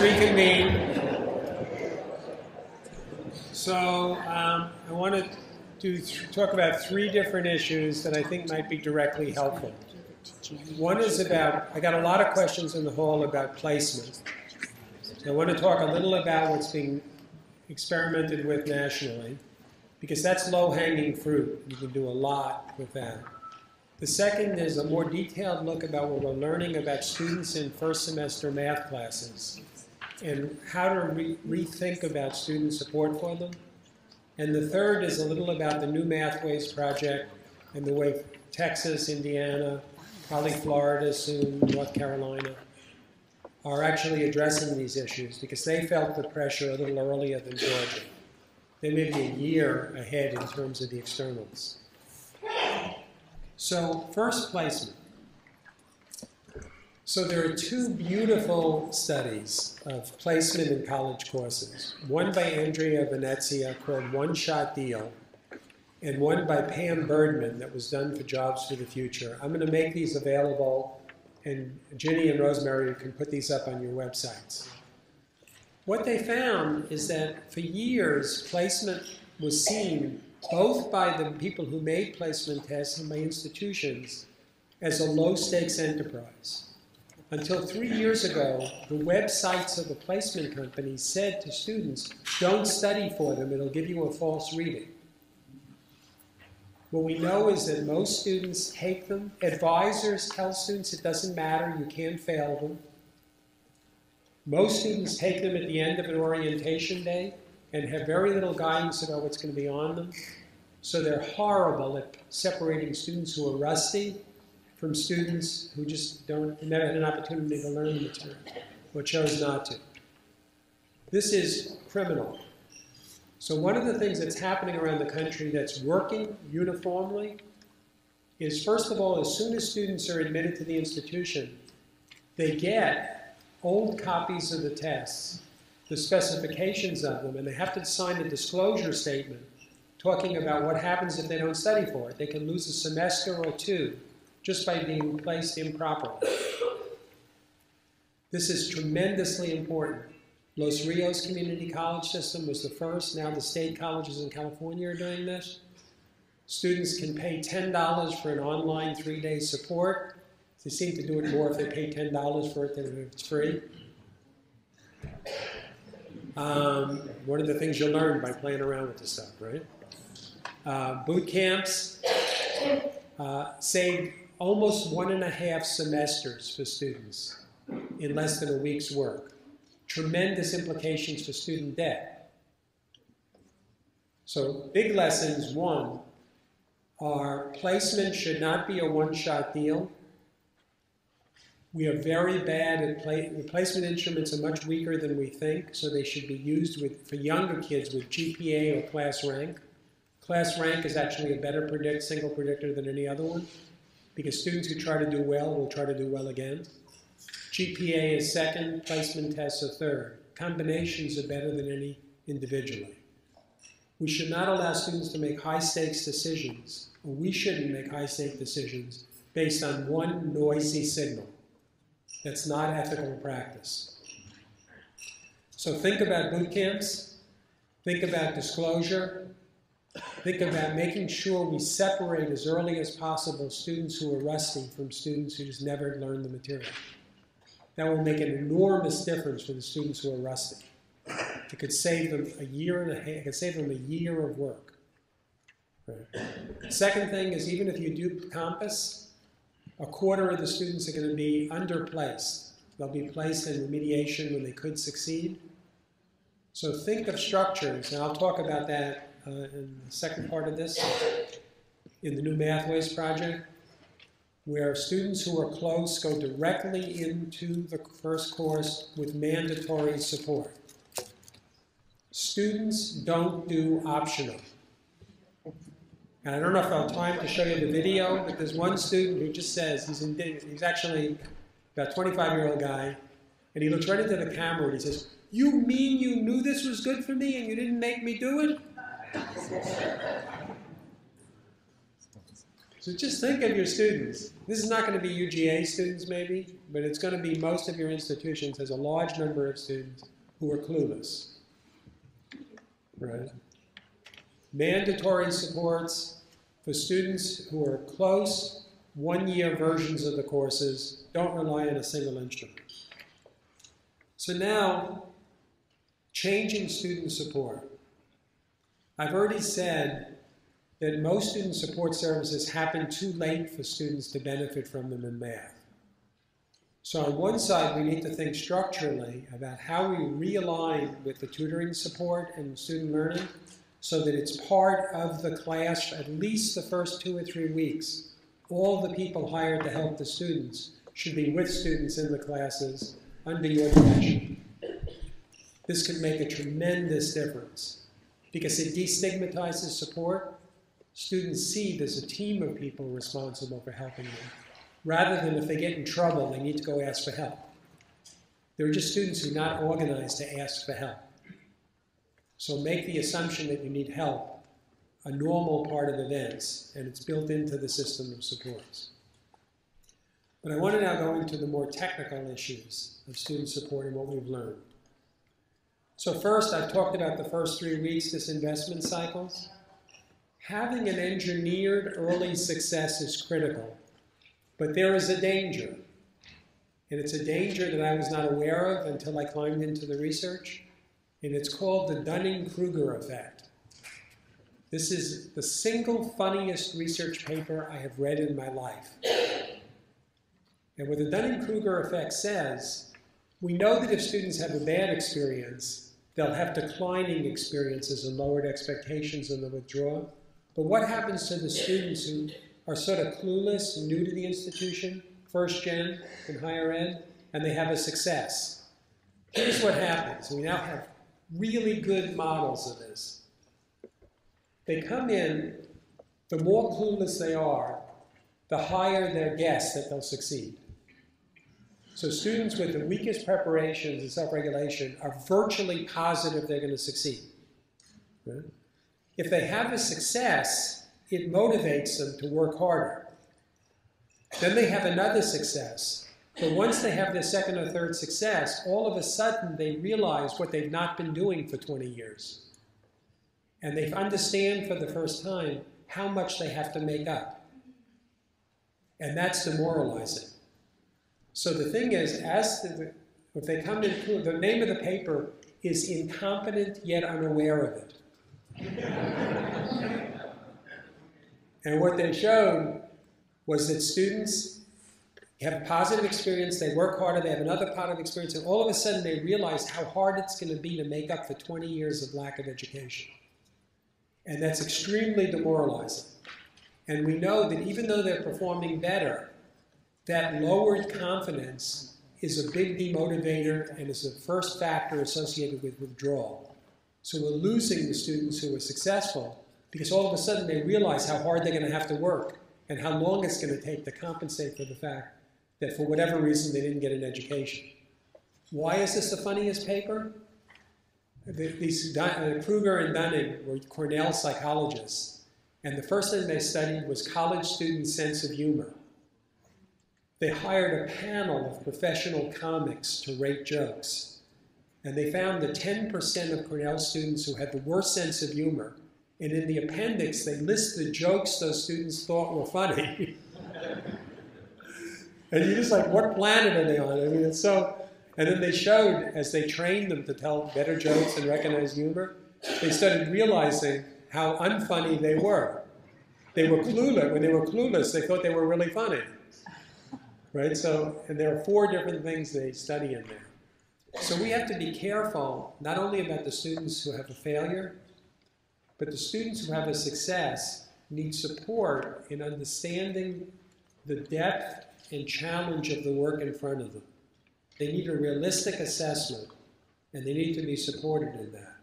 reconvene. So I want to talk about three different issues that I think might be directly helpful. One is about, I got a lot of questions in the hall about placement. So I want to talk a little about what's being experimented with nationally, because that's low-hanging fruit. You can do a lot with that. The second is a more detailed look about what we're learning about students in first semester math classes and how to rethink about student support for them. And the third is a little about the new Mathways project and the way Texas, Indiana, probably Florida soon, North Carolina, are actually addressing these issues because they felt the pressure a little earlier than Georgia. They may be a year ahead in terms of the externals. So first, placement. So there are two beautiful studies of placement in college courses. One by Andrea Venezia called One Shot Deal, and one by Pam Birdman that was done for Jobs for the Future. I'm going to make these available, and Ginny and Rosemary can put these up on your websites. What they found is that for years, placement was seen both by the people who made placement tests and by institutions as a low-stakes enterprise. Until 3 years ago, the websites of the placement companies said to students, don't study for them, it'll give you a false reading. What we know is that most students hate them. Advisors tell students it doesn't matter, you can't fail them. Most students take them at the end of an orientation day and have very little guidance about what's going to be on them. So they're horrible at separating students who are rusty from students who just never had an opportunity to learn the material or chose not to. This is criminal. So one of the things that's happening around the country that's working uniformly is, first of all, as soon as students are admitted to the institution, they get old copies of the tests, the specifications of them, and they have to sign a disclosure statement talking about what happens if they don't study for it. They can lose a semester or two just by being placed improperly. This is tremendously important. Los Rios Community College System was the first. Now the state colleges in California are doing this. Students can pay $10 for an online 3-day support. They seem to do it more if they pay $10 for it than if it's free. One of the things you learn by playing around with this stuff, right? Boot camps saved almost 1.5 semesters for students in less than a week's work. Tremendous implications for student debt. So big lessons, one, are placement should not be a one-shot deal. We are very bad at placement instruments are much weaker than we think, so they should be used for younger kids with GPA or class rank. Class rank is actually a better single predictor than any other one, because students who try to do well will try to do well again. GPA is second, placement tests are third. Combinations are better than any individually. We should not allow students to make high-stakes decisions, or we shouldn't make high-stakes decisions based on one noisy signal. That's not ethical practice. So think about boot camps, think about disclosure, think about making sure we separate as early as possible students who are rusty from students who just never learned the material. That will make an enormous difference for the students who are rusty. It could save them a year and a half, it could save them a year of work. Right. Second thing is, even if you do Compass, 1/4 of the students are going to be underplaced. They'll be placed in remediation when they could succeed. So think of structures, and I'll talk about that in the second part of this, in the new Mathways project, where students who are close go directly into the first course with mandatory support. Students don't do optional. And I don't know if I'll have time to show you the video, but there's one student who just says, he's actually about a 25-year-old guy, and he looks right into the camera and he says, "You mean you knew this was good for me and you didn't make me do it?" So just think of your students. This is not going to be UGA students maybe, but it's going to be most of your institutions has a large number of students who are clueless. Right? Mandatory supports for students who are close, one-year versions of the courses, don't rely on a single instrument. So now, changing student support. I've already said that most student support services happen too late for students to benefit from them in math. So on one side, we need to think structurally about how we realign with the tutoring support and student learning so that it's part of the class at least the first 2 or 3 weeks. All the people hired to help the students should be with students in the classes under your direction. This could make a tremendous difference because it destigmatizes support. Students see there's a team of people responsible for helping them, rather than if they get in trouble, they need to go ask for help. There are just students who are not organized to ask for help. So make the assumption that you need help a normal part of events, and it's built into the system of supports. But I want to now go into the more technical issues of student support and what we've learned. So first, I've talked about the first 3 weeks, this investment cycles. Having an engineered early success is critical, but there is a danger. And it's a danger that I was not aware of until I climbed into the research, and it's called the Dunning-Kruger effect. This is the single funniest research paper I have read in my life. And what the Dunning-Kruger effect says, we know that if students have a bad experience, they'll have declining experiences and lowered expectations and they'll withdraw. But what happens to the students who are sort of clueless and new to the institution, first gen in higher ed, and they have a success? Here's what happens. We now have really good models of this. They come in, the more clueless they are, the higher their guess that they'll succeed. So students with the weakest preparations and self-regulation are virtually positive they're going to succeed. Right? If they have a success, it motivates them to work harder. Then they have another success. But once they have their second or third success, all of a sudden they realize what they've not been doing for 20 years. And they understand for the first time how much they have to make up. And that's demoralizing. So the thing is, if they come in, the name of the paper is Incompetent Yet Unaware of It. And what they showed was that students have a positive experience, they work harder, they have another positive experience, and all of a sudden they realize how hard it's going to be to make up for 20 years of lack of education. And that's extremely demoralizing. And we know that even though they're performing better, that lowered confidence is a big demotivator and is the first factor associated with withdrawal. So we're losing the students who are successful because all of a sudden they realize how hard they're going to have to work and how long it's going to take to compensate for the fact that for whatever reason they didn't get an education. Why is this the funniest paper? Kruger and Dunning were Cornell psychologists, and the first thing they studied was college students' sense of humor. They hired a panel of professional comics to rate jokes, and they found that 10% of Cornell students who had the worst sense of humor, and in the appendix they list the jokes those students thought were funny. And you're just like, what planet are they on? I mean, it's so... And then they showed, as they trained them to tell better jokes and recognize humor, they started realizing how unfunny they were. They were clueless. When they were clueless, they thought they were really funny. Right? So, and there are 4 different things they study in there. So we have to be careful, not only about the students who have a failure, but the students who have a success need support in understanding the depth and challenge of the work in front of them. They need a realistic assessment, and they need to be supported in that.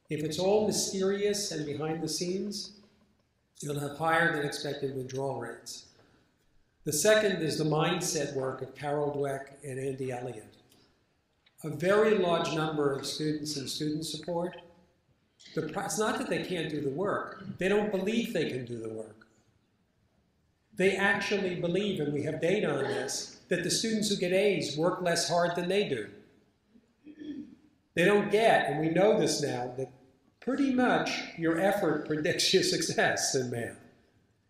If it's all mysterious and behind the scenes, you'll have higher than expected withdrawal rates. The second is the mindset work of Carol Dweck and Andy Elliott. A very large number of students in student support, it's not that they can't do the work. They don't believe they can do the work. They actually believe, and we have data on this, that the students who get A's work less hard than they do. They don't get, and we know this now, that pretty much your effort predicts your success in math.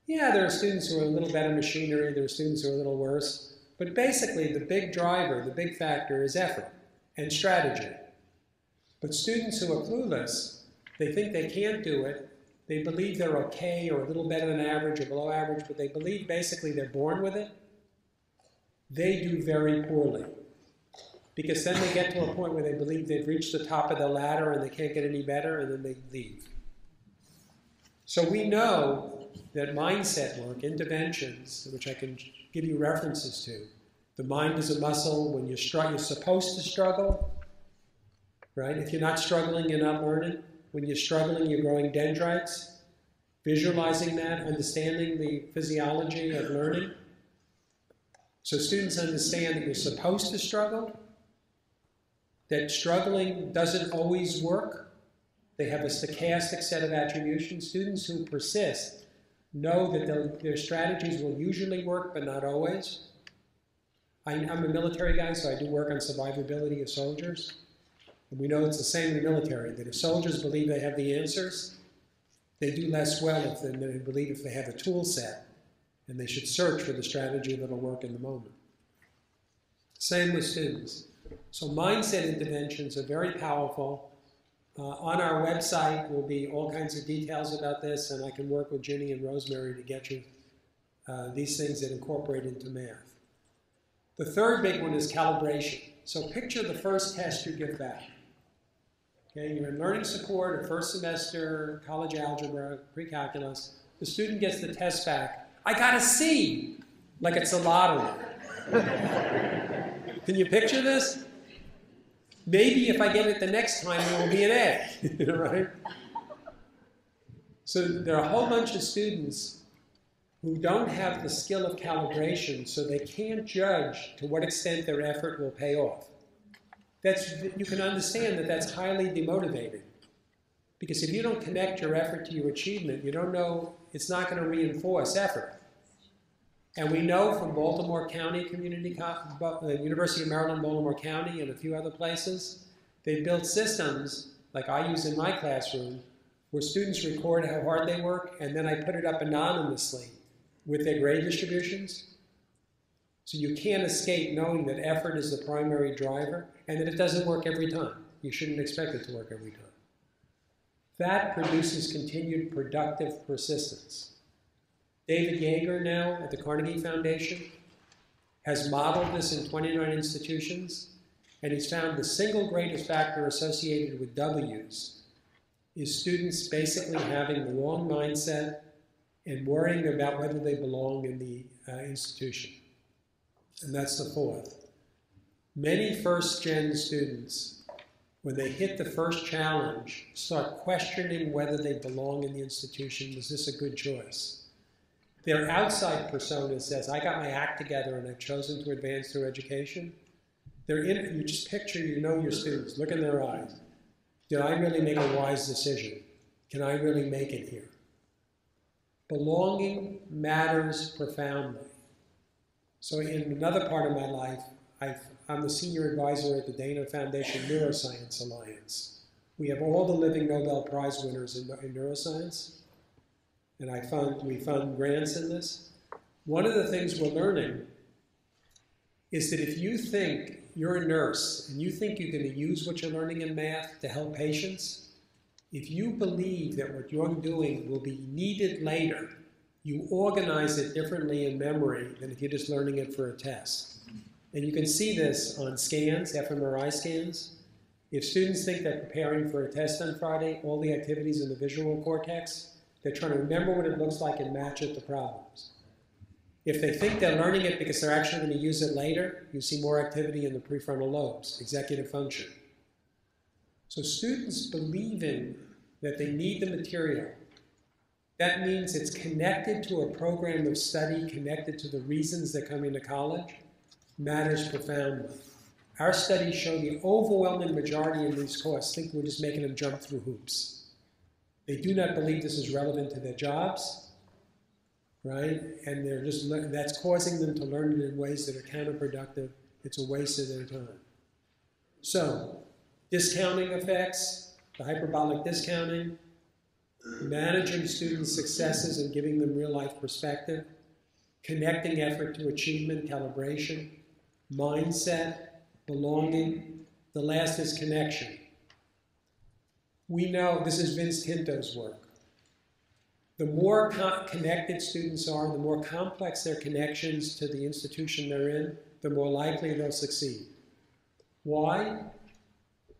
Yeah, there are students who are a little better machinery, there are students who are a little worse, but basically the big driver, the big factor is effort and strategy. But students who are clueless, they think they can't do it, they believe they're okay or a little better than average or below average, but they believe basically they're born with it, they do very poorly. Because then they get to a point where they believe they've reached the top of the ladder and they can't get any better, and then they leave. So we know that mindset work, interventions, which I can give you references to, the mind is a muscle. When you're supposed to struggle, right? If you're not struggling, you're not learning. When you're struggling, you're growing dendrites. Visualizing that, understanding the physiology of learning. So students understand that you're supposed to struggle, that struggling doesn't always work. They have a stochastic set of attribution. Students who persist know that their strategies will usually work, but not always. I'm a military guy, so I do work on survivability of soldiers. And we know it's the same in the military, that if soldiers believe they have the answers, they do less well than they believe if they have a tool set, and they should search for the strategy that'll work in the moment. Same with students. So mindset interventions are very powerful. On our website will be all kinds of details about this, and I can work with Ginny and Rosemary to get you these things that incorporate into math. The third big one is calibration. So picture the first test you give back. Okay, you're in learning support or first semester, college algebra, pre-calculus. The student gets the test back. I got a C, like it's a lottery. Can you picture this? Maybe if I get it the next time, it will be an A, right? So there are a whole bunch of students who don't have the skill of calibration, so they can't judge to what extent their effort will pay off. You can understand that that's highly demotivating. Because if you don't connect your effort to your achievement, you don't know, it's not going to reinforce effort. And we know from Baltimore County University of Maryland, Baltimore County, and a few other places, they built systems, like I use in my classroom, where students record how hard they work, and then I put it up anonymously with their grade distributions. So you can't escape knowing that effort is the primary driver, and that it doesn't work every time. You shouldn't expect it to work every time. That produces continued productive persistence. David Yeager now at the Carnegie Foundation has modeled this in 29 institutions, and he's found the single greatest factor associated with W's is students basically having the wrong mindset and worrying about whether they belong in the institution. And that's the fourth. Many first-gen students, when they hit the first challenge, start questioning whether they belong in the institution. Was this a good choice? Their outside persona says, I got my act together and I've chosen to advance through education. You just picture, you know your students, look in their eyes. Did I really make a wise decision? Can I really make it here? Belonging matters profoundly. So in another part of my life, I'm the senior advisor at the Dana Foundation Neuroscience Alliance. We have all the living Nobel Prize winners in neuroscience. And we fund grants in this. One of the things we're learning is that if you think you're a nurse and you think you're going to use what you're learning in math to help patients, if you believe that what you're doing will be needed later, you organize it differently in memory than if you're just learning it for a test. And you can see this on scans, fMRI scans. If students think they're preparing for a test on Friday, all the activities in the visual cortex, they're trying to remember what it looks like and match it to problems. If they think they're learning it because they're actually going to use it later, you see more activity in the prefrontal lobes, executive function. So students believing that they need the material, that means it's connected to a program of study, connected to the reasons they're coming to college, matters profoundly. Our studies show the overwhelming majority of these courses think we're just making them jump through hoops. They do not believe this is relevant to their jobs, right? And they're just that's causing them to learn it in ways that are counterproductive. It's a waste of their time. So, discounting effects, the hyperbolic discounting, managing students' successes and giving them real-life perspective, connecting effort to achievement, calibration, mindset, belonging. The last is connection. We know, this is Vince Tinto's work. The more connected students are, the more complex their connections to the institution they're in, the more likely they'll succeed. Why?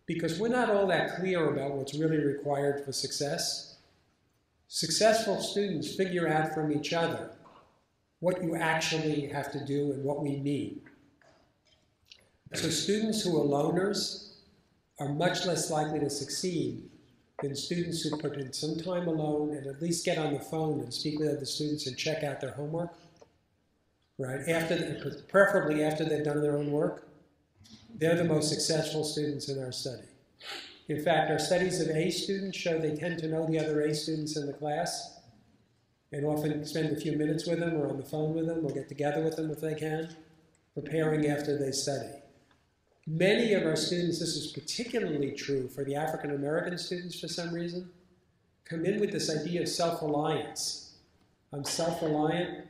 Because we're not all that clear about what's really required for success. Successful students figure out from each other what you actually have to do and what we need. So students who are loners are much less likely to succeed than students who put in some time alone and at least get on the phone and speak with other students and check out their homework, right? Preferably after they've done their own work. They're the most successful students in our study. In fact, our studies of A students show they tend to know the other A students in the class and often spend a few minutes with them or on the phone with them or get together with them if they can, preparing after they study. Many of our students, this is particularly true for the African American students for some reason, come in with this idea of self-reliance. I'm self-reliant.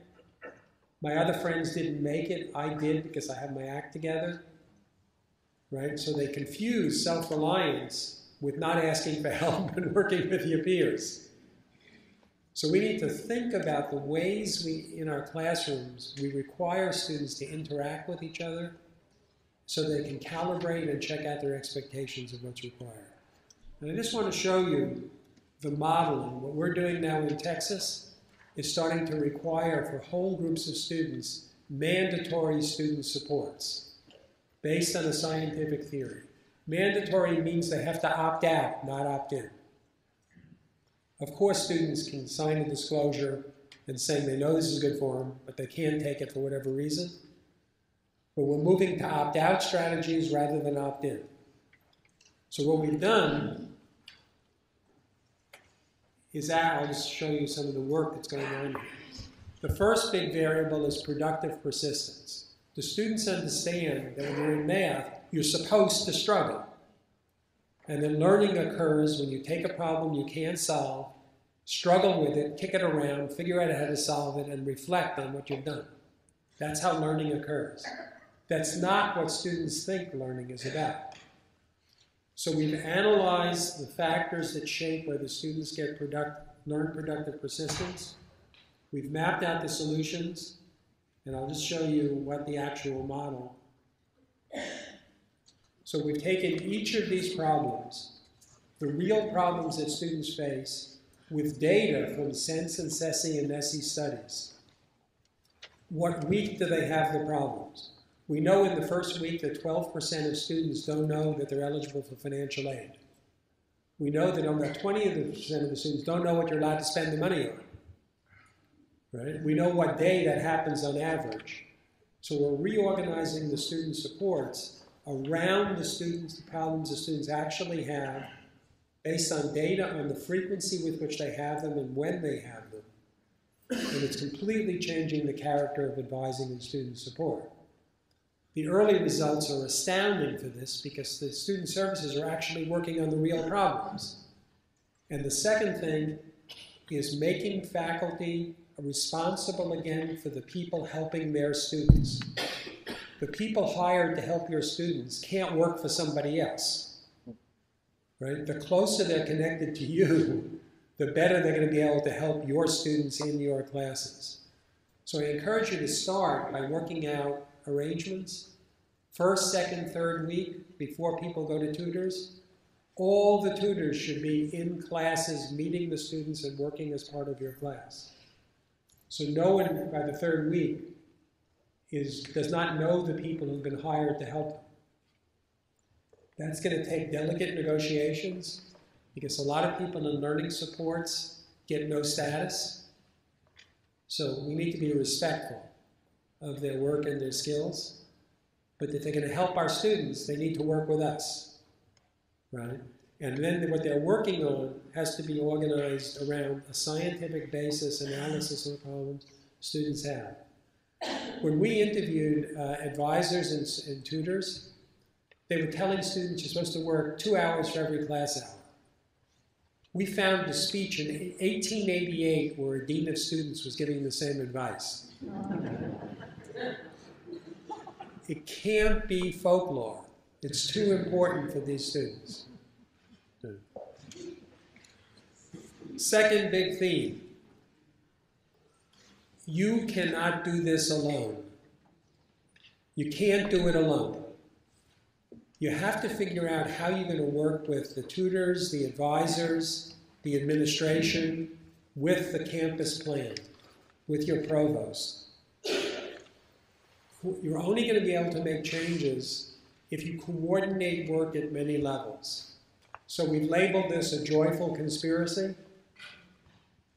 My other friends didn't make it. I did because I have my act together. Right? So they confuse self-reliance with not asking for help and working with your peers. So we need to think about the ways in our classrooms, we require students to interact with each other so they can calibrate and check out their expectations of what's required. And I just want to show you the modeling. What we're doing now in Texas is starting to require for whole groups of students mandatory student supports based on a scientific theory. Mandatory means they have to opt out, not opt in. Of course, students can sign a disclosure and saying they know this is good for them, but they can't take it for whatever reason. But we're moving to opt-out strategies rather than opt-in. So what we've done is I'll just show you some of the work that's going on here. The first big variable is productive persistence. The students understand that when you're in math, you're supposed to struggle. And then learning occurs when you take a problem you can't solve, struggle with it, kick it around, figure out how to solve it, and reflect on what you've done. That's how learning occurs. That's not what students think learning is about. So we've analyzed the factors that shape whether students learn productive persistence. We've mapped out the solutions, and I'll just show you what the actual model. So we've taken each of these problems, the real problems that students face, with data from Sense and SESI and NESI studies. What week do they have the problems? We know in the first week that 12% of students don't know that they're eligible for financial aid. We know that about 20% of the students don't know what you're allowed to spend the money on. Right? We know what day that happens on average. So we're reorganizing the student supports around the problems the students actually have, based on data on the frequency with which they have them and when they have them. And it's completely changing the character of advising and student support. The early results are astounding for this because the student services are actually working on the real problems. And the second thing is making faculty responsible again for the people helping their students. The people hired to help your students can't work for somebody else. Right? The closer they're connected to you, the better they're going to be able to help your students in your classes. So I encourage you to start by working out arrangements. First, second, third week, before people go to tutors, all the tutors should be in classes, meeting the students and working as part of your class. So no one by the third week does not know the people who've been hired to help them. That's going to take delicate negotiations because a lot of people in learning supports get no status. So we need to be respectful of their work and their skills. But if they're going to help our students, they need to work with us, right? And then what they're working on has to be organized around a scientific basis, analysis of the problems, students have. When we interviewed advisors and tutors, they were telling students you're supposed to work 2 hours for every class hour. We found a speech in 1888 where a dean of students was giving the same advice. It can't be folklore. It's too important for these students. Second big theme. You cannot do this alone. You can't do it alone. You have to figure out how you're going to work with the tutors, the advisors, the administration, with the campus plan, with your provost. You're only going to be able to make changes if you coordinate work at many levels. So we've labeled this a joyful conspiracy.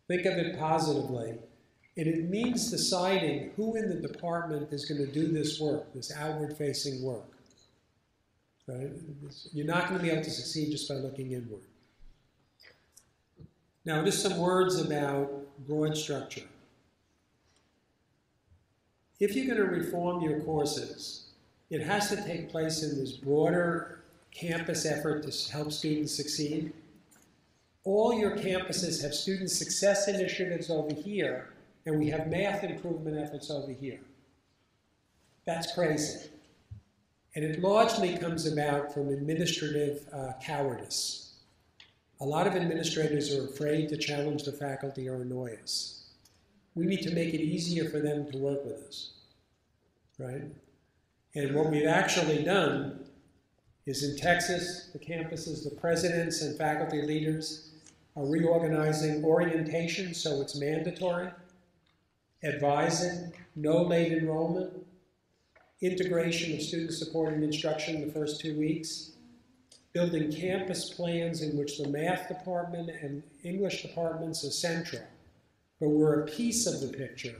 Think of it positively. And it means deciding who in the department is going to do this work, this outward-facing work. Right? You're not going to be able to succeed just by looking inward. Now, just some words about broad structure. If you're going to reform your courses, it has to take place in this broader campus effort to help students succeed. All your campuses have student success initiatives over here, and we have math improvement efforts over here. That's crazy. And it largely comes about from administrative cowardice. A lot of administrators are afraid to challenge the faculty or annoy us. We need to make it easier for them to work with us, right? And what we've actually done is in Texas, the campuses, the presidents and faculty leaders are reorganizing orientation so it's mandatory, advising, no late enrollment, integration of student support and instruction the first 2 weeks, building campus plans in which the math department and English departments are central, but we're a piece of the picture.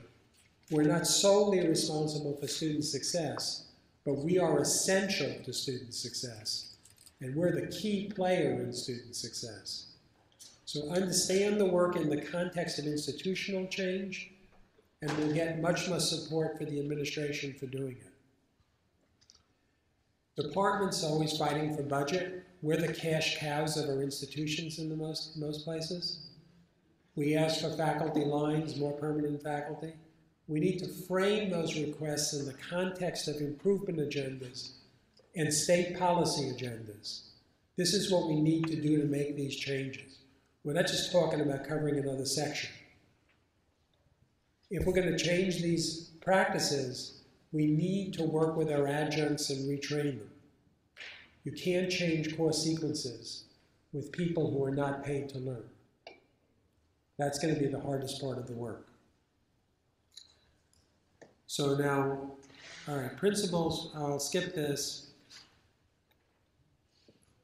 We're not solely responsible for student success, but we are essential to student success, and we're the key player in student success. So understand the work in the context of institutional change, and we'll get much more support for the administration for doing it. Departments are always fighting for budget. We're the cash cows of our institutions in most places. We ask for faculty lines, more permanent faculty. We need to frame those requests in the context of improvement agendas and state policy agendas. This is what we need to do to make these changes. We're not just talking about covering another section. If we're going to change these practices, we need to work with our adjuncts and retrain them. You can't change course sequences with people who are not paid to learn. That's going to be the hardest part of the work. So now, all right, principles, I'll skip this.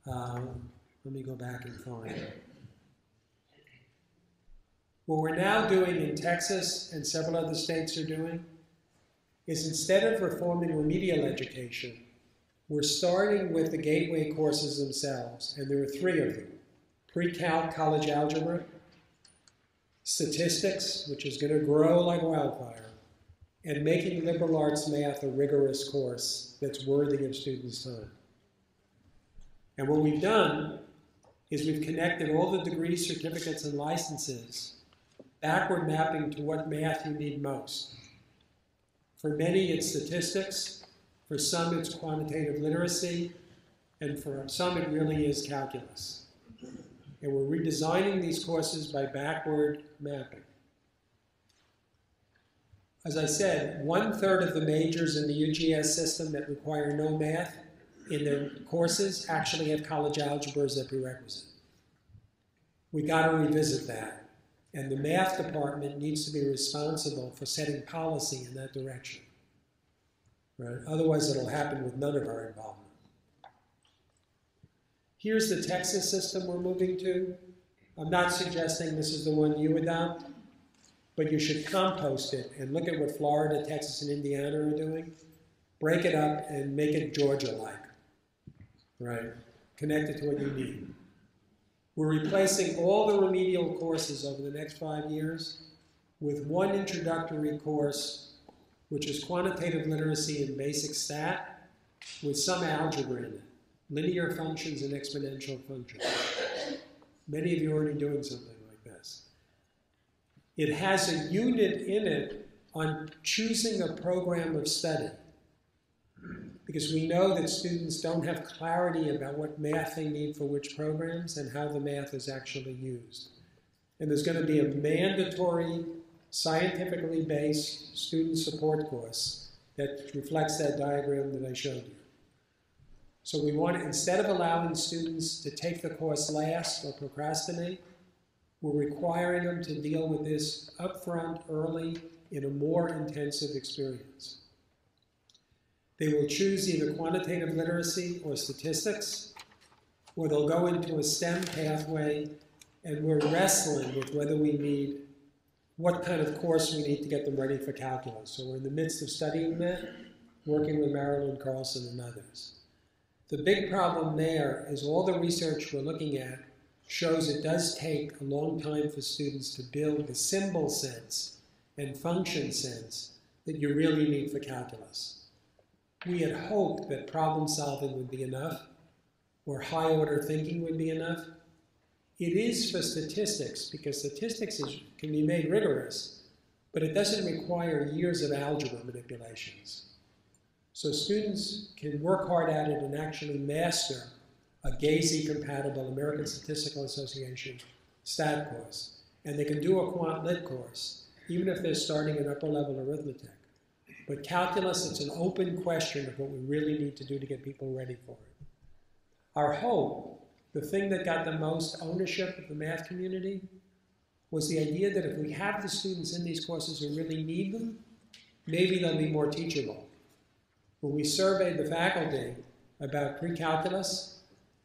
Let me go back and find it. What we're now doing in Texas and several other states are doing is instead of reforming remedial education, we're starting with the gateway courses themselves, and there are 3 of them. Pre-calc college algebra, statistics, which is going to grow like wildfire, and making liberal arts math a rigorous course that's worthy of students' time. And what we've done is we've connected all the degrees, certificates, and licenses backward mapping to what math you need most. For many, it's statistics. For some, it's quantitative literacy. And for some, it really is calculus. And we're redesigning these courses by backward mapping. As I said, 1/3 of the majors in the UGS system that require no math in their courses actually have college algebra as a prerequisite. We got to revisit that. And the math department needs to be responsible for setting policy in that direction. Right? Otherwise, it'll happen with none of our involvement. Here's the Texas system we're moving to. I'm not suggesting this is the one you adopt, but you should compost it and look at what Florida, Texas, and Indiana are doing. Break it up and make it Georgia-like. Right? Connect it to what you need. We're replacing all the remedial courses over the next 5 years with one introductory course, which is quantitative literacy and basic stat, with some algebra in it, linear functions and exponential functions. Many of you are already doing something like this. It has a unit in it on choosing a program of study, because we know that students don't have clarity about what math they need for which programs and how the math is actually used. And there's going to be a mandatory, scientifically based student support course that reflects that diagram that I showed you. So we want, instead of allowing students to take the course last or procrastinate, we're requiring them to deal with this upfront, early, in a more intensive experience. They will choose either quantitative literacy or statistics, or they'll go into a STEM pathway, and we're wrestling with whether we need, what kind of course we need to get them ready for calculus. So we're in the midst of studying that, working with Marilyn Carlson and others. The big problem there is all the research we're looking at shows it does take a long time for students to build the symbol sense and function sense that you really need for calculus. We had hoped that problem solving would be enough, or high order thinking would be enough. It is for statistics, because statistics can be made rigorous, but it doesn't require years of algebra manipulations. So students can work hard at it and actually master a GASE-compatible American Statistical Association stat course. And they can do a quant lit course, even if they're starting in upper level arithmetic. But calculus, it's an open question of what we really need to do to get people ready for it. Our hope, the thing that got the most ownership of the math community, was the idea that if we have the students in these courses who really need them, maybe they'll be more teachable. When we surveyed the faculty about pre-calculus,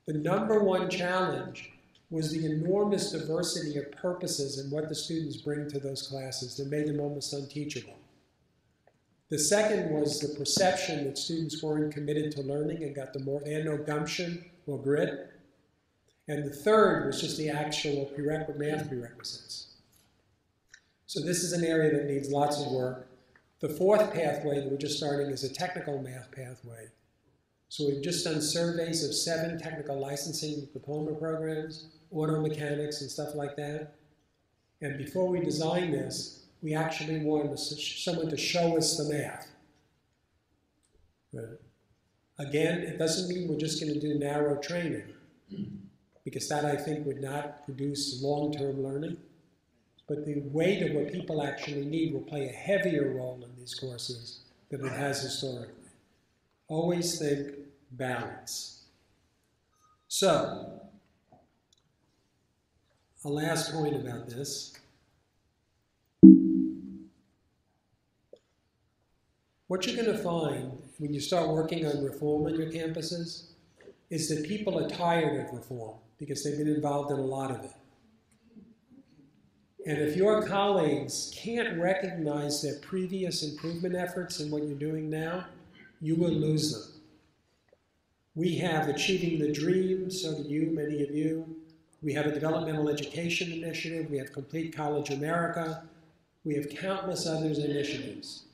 the #1 challenge was the enormous diversity of purposes and what the students bring to those classes that made them almost unteachable. The second was the perception that students weren't committed to learning and they had no gumption or grit. And the third was just the actual math prerequisites. So this is an area that needs lots of work. The fourth pathway that we're just starting is a technical math pathway. So we've just done surveys of 7 technical licensing diploma programs, auto mechanics and stuff like that. And before we designed this, we actually wanted someone to show us the math. Right? Again, it doesn't mean we're just going to do narrow training, because that, I think, would not produce long-term learning. But the weight of what people actually need will play a heavier role in these courses than it has historically. Always think balance. So, a last point about this. What you're going to find when you start working on reform on your campuses is that people are tired of reform because they've been involved in a lot of it. And if your colleagues can't recognize their previous improvement efforts in what you're doing now, you will lose them. We have Achieving the Dream, so do you, many of you. We have a developmental education initiative. We have Complete College America. We have countless other initiatives.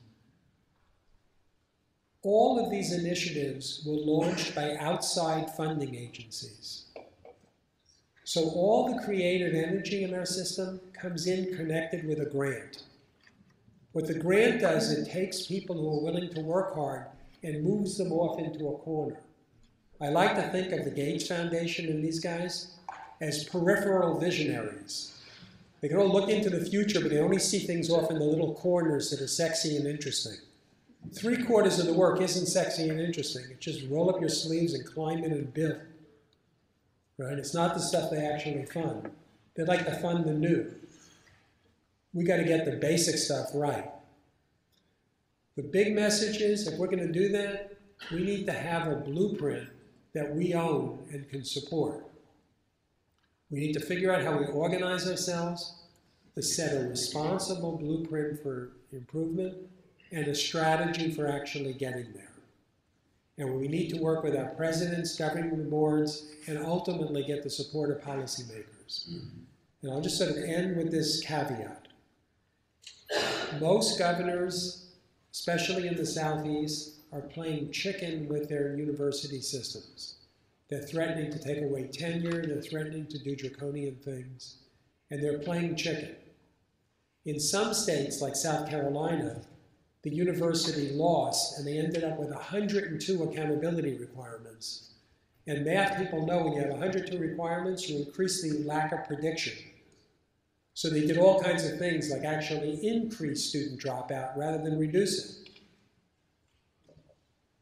All of these initiatives were launched by outside funding agencies. So all the creative energy in our system comes in connected with a grant. What the grant does, it takes people who are willing to work hard and moves them off into a corner. I like to think of the Gates Foundation and these guys as peripheral visionaries. They can all look into the future, but they only see things off in the little corners that are sexy and interesting. 3/4 of the work isn't sexy and interesting. It's just roll up your sleeves and climb in and build. Right? It's not the stuff they actually fund. They like to fund the new. We got to get the basic stuff right. The big message is, if we're going to do that, we need to have a blueprint that we own and can support. We need to figure out how we organize ourselves, to set a responsible blueprint for improvement, and a strategy for actually getting there. And we need to work with our presidents, governing boards, and ultimately get the support of policymakers. And I'll just sort of end with this caveat. Most governors, especially in the Southeast, are playing chicken with their university systems. They're threatening to take away tenure, they're threatening to do draconian things, and they're playing chicken. In some states, like South Carolina, the university lost, and they ended up with 102 accountability requirements. And math people know when you have 102 requirements, you increase the lack of prediction. So they did all kinds of things, like actually increase student dropout rather than reduce it.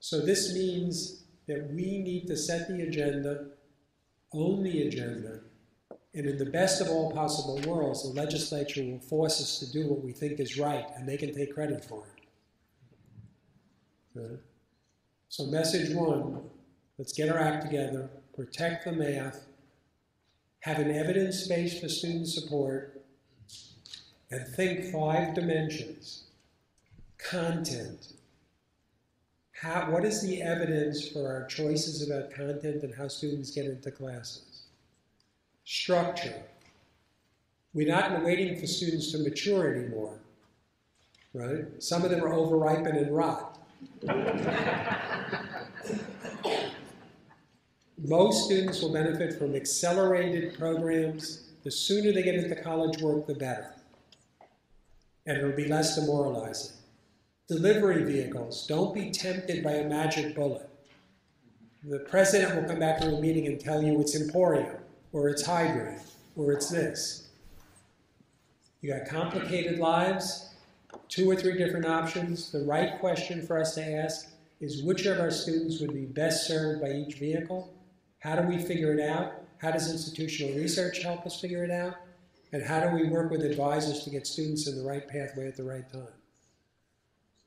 So this means that we need to set the agenda, own the agenda, and in the best of all possible worlds, the legislature will force us to do what we think is right, and they can take credit for it. Okay. So message one, let's get our act together, protect the math, have an evidence base for student support, and think 5 dimensions. Content. What is the evidence for our choices about content and how students get into classes? Structure. We're not waiting for students to mature anymore, right? Some of them are overripen and rot. Most students will benefit from accelerated programs. The sooner they get into college work, the better. And it'll be less demoralizing. Delivery vehicles, don't be tempted by a magic bullet. The president will come back to a meeting and tell you it's Emporium, or it's hybrid, or it's this. You got complicated lives, 2 or 3 different options. The right question for us to ask is which of our students would be best served by each vehicle? How do we figure it out? How does institutional research help us figure it out? And how do we work with advisors to get students in the right pathway at the right time?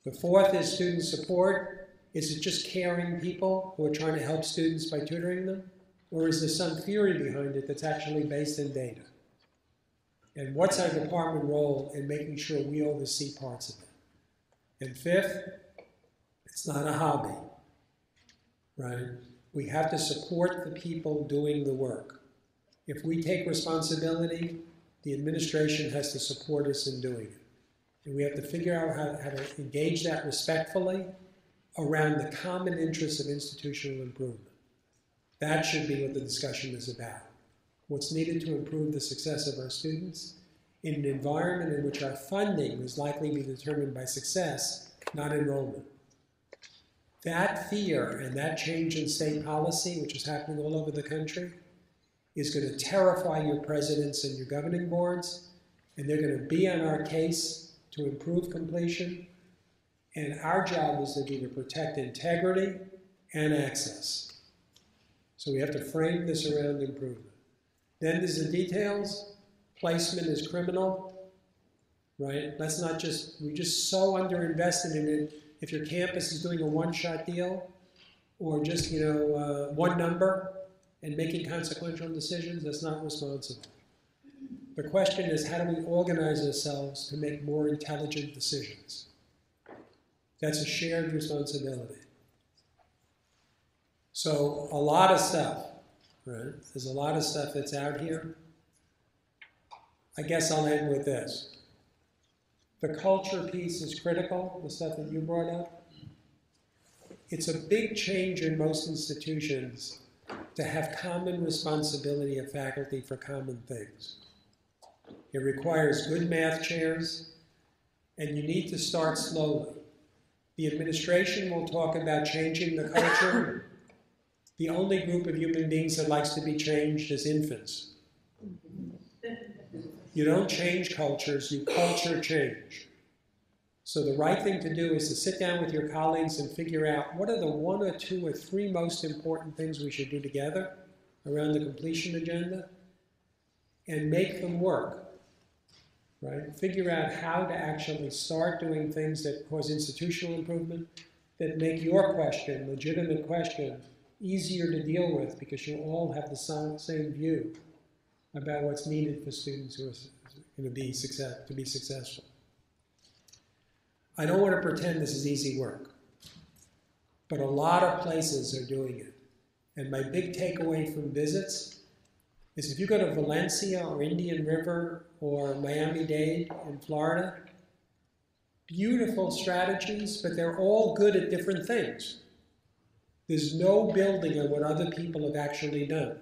The 4th is student support. Is it just caring people who are trying to help students by tutoring them? Or is there some theory behind it that's actually based in data? And what's our department role in making sure we oversee parts of it? And 5th, it's not a hobby, right? We have to support the people doing the work. If we take responsibility, the administration has to support us in doing it. And we have to figure out how to engage that respectfully around the common interests of institutional improvement. That should be what the discussion is about. What's needed to improve the success of our students in an environment in which our funding is likely to be determined by success, not enrollment. That fear and that change in state policy, which is happening all over the country, is going to terrify your presidents and your governing boards, and they're going to be on our case to improve completion, and our job is to be to protect integrity and access. So we have to frame this around improvement. Then there's the details. Placement is criminal, right? Let's not just, we're just so underinvested in it. If your campus is doing a one-shot deal, or just, one number, and making consequential decisions, that's not responsible. The question is, how do we organize ourselves to make more intelligent decisions? That's a shared responsibility. So a lot of stuff, right? There's a lot of stuff that's out here. I guess I'll end with this. The culture piece is critical, the stuff that you brought up. It's a big change in most institutions to have common responsibility of faculty for common things. It requires good math chairs, and you need to start slowly. The administration will talk about changing the culture. The only group of human beings that likes to be changed is infants. You don't change cultures, you culture change. So the right thing to do is to sit down with your colleagues and figure out what are the 1 or 2 or 3 most important things we should do together around the completion agenda, and make them work. Right? Figure out how to actually start doing things that cause institutional improvement, that make your question, legitimate question, easier to deal with because you all have the same view about what's needed for students who are going to be successful. I don't want to pretend this is easy work, but a lot of places are doing it. And my big takeaway from visits is if you go to Valencia or Indian River or Miami-Dade in Florida, beautiful strategies, but they're all good at different things. There's no building on what other people have actually done.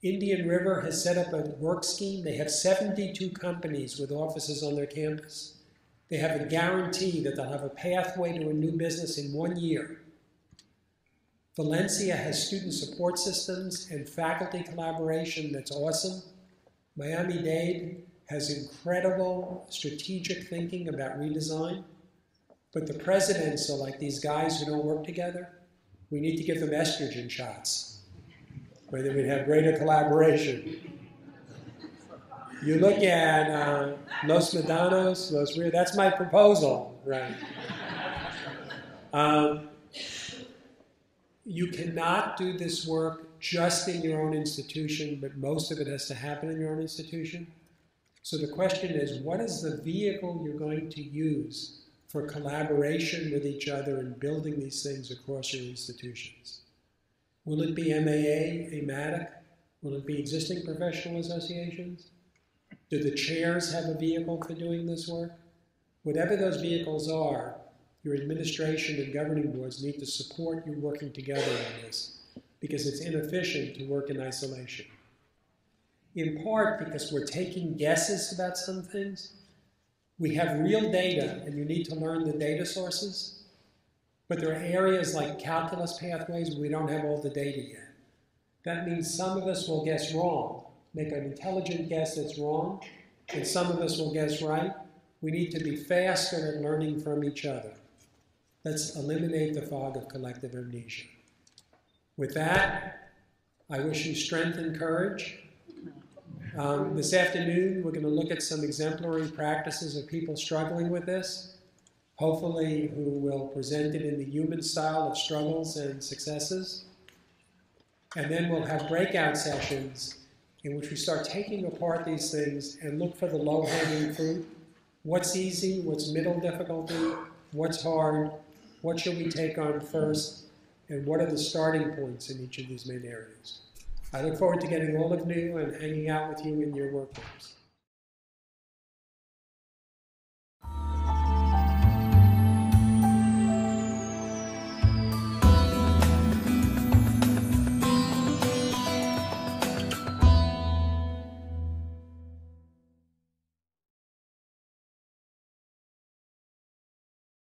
Indian River has set up a work scheme. They have 72 companies with offices on their campus. They have a guarantee that they'll have a pathway to a new business in 1 year. Valencia has student support systems and faculty collaboration that's awesome. Miami-Dade has incredible strategic thinking about redesign. But the presidents are like these guys who don't work together. We need to give them estrogen shots, where they would have greater collaboration. You look at Los Medanos, Los Rios, that's my proposal, right? You cannot do this work just in your own institution, but most of it has to happen in your own institution. So the question is, what is the vehicle you're going to use for collaboration with each other and building these things across your institutions? Will it be MAA, AMATIC? Will it be existing professional associations? Do the chairs have a vehicle for doing this work? Whatever those vehicles are, your administration and governing boards need to support you working together on this, because it's inefficient to work in isolation. In part because we're taking guesses about some things. We have real data, and you need to learn the data sources. But there are areas like calculus pathways where we don't have all the data yet. That means some of us will guess wrong, make an intelligent guess that's wrong, and some of us will guess right. We need to be faster at learning from each other. Let's eliminate the fog of collective amnesia. With that, I wish you strength and courage. This afternoon, we're going to look at some exemplary practices of people struggling with this, hopefully who will present it in the human style of struggles and successes. And then we'll have breakout sessions in which we start taking apart these things and look for the low-hanging fruit. What's easy, what's middle difficulty, what's hard, what should we take on first, and what are the starting points in each of these main areas. I look forward to getting all of you and hanging out with you in your workrooms.